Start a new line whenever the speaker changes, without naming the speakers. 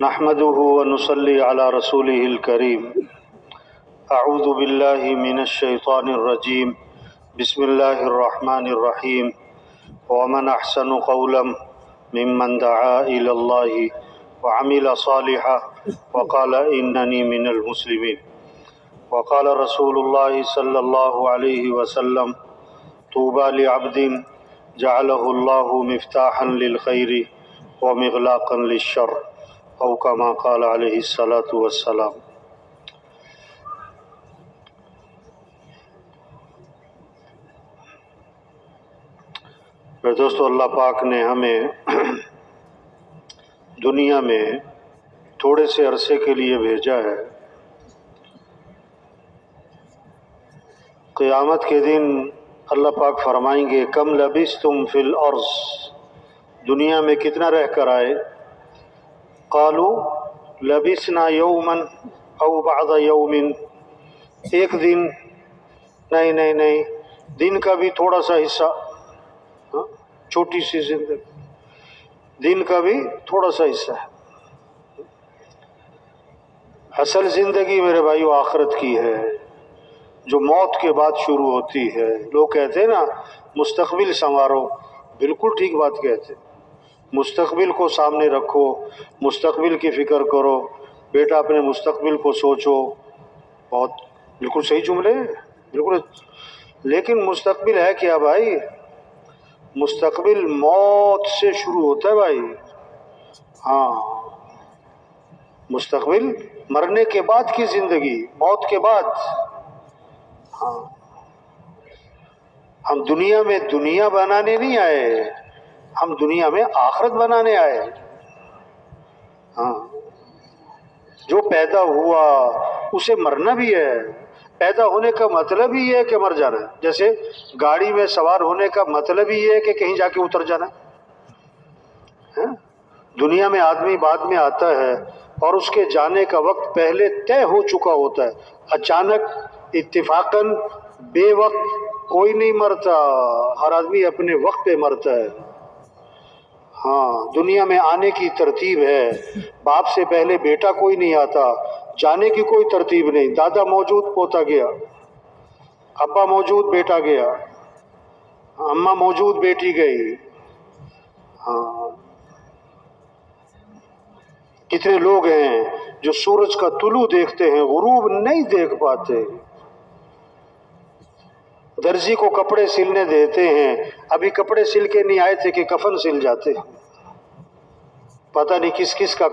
نحمده ونصلي على رسوله الكريم اعوذ باللہ من الشیطان الرجیم بسم اللہ الرحمن الرحیم ومن احسن قولا ممن دعا الى اللہ وعمل صالحا وقال اننی من المسلمین وقال رسول اللہ صلی اللہ علیہ وسلم طوبى لعبد جعله اللہ مفتاحا للخیر ومغلاقا للشر او کما قال علیہ الصلاۃ والسلام۔ میرے دوستو، اللہ پاک نے ہمیں دنیا میں تھوڑے سے عرصے کے لیے بھیجا ہے۔ قیامت کے دن اللہ پاک فرمائیں گے کم لبثتم فی الارض، دنیا میں کتنا رہ کر آئے؟ قالوا لبثنا یوما او بعض یوم، ایک دن، نہیں، دن کا بھی تھوڑا سا حصہ، چھوٹی سی زندگی، دن کا بھی تھوڑا سا حصہ ہے۔ اصل زندگی میرے بھائیو آخرت کی ہے، جو موت کے بعد شروع ہوتی ہے۔ لوگ کہتے ہیں نا مستقبل سنوارو، بالکل ٹھیک بات کہتے ہیں۔ مستقبل کو سامنے رکھو، مستقبل کی فکر کرو، بیٹا اپنے مستقبل کو سوچو، بہت بالکل صحیح جملے ہیں، بالکل۔ لیکن مستقبل ہے کیا بھائی؟ مستقبل موت سے شروع ہوتا ہے بھائی۔ ہاں، مستقبل مرنے کے بعد کی زندگی، موت کے بعد۔ ہاں، ہم دنیا میں دنیا بنانے نہیں آئے، ہم دنیا میں آخرت بنانے آئے۔ ہاں، جو پیدا ہوا اسے مرنا بھی ہے۔ پیدا ہونے کا مطلب ہی ہے کہ مر جانا ہے، جیسے گاڑی میں سوار ہونے کا مطلب ہی ہے کہ کہیں جا کے اتر جانا ہے۔ دنیا میں آدمی بعد میں آتا ہے اور اس کے جانے کا وقت پہلے طے ہو چکا ہوتا ہے۔ اچانک اتفاقاً بے وقت کوئی نہیں مرتا، ہر آدمی اپنے وقت پہ مرتا ہے۔ ہاں، دنیا میں آنے کی ترتیب ہے، باپ سے پہلے بیٹا کوئی نہیں آتا، جانے کی کوئی ترتیب نہیں۔ دادا موجود پوتا گیا، ابا موجود بیٹا گیا، اماں موجود بیٹی گئی۔ ہاں، کتنے لوگ ہیں جو سورج کا طلوع دیکھتے ہیں، غروب نہیں دیکھ پاتے۔ درزی کو کپڑے سلنے دیتے ہیں، ابھی کپڑے سل کے نہیں آئے تھے کہ کفن سل جاتے۔ پتہ نہیں کس کس کا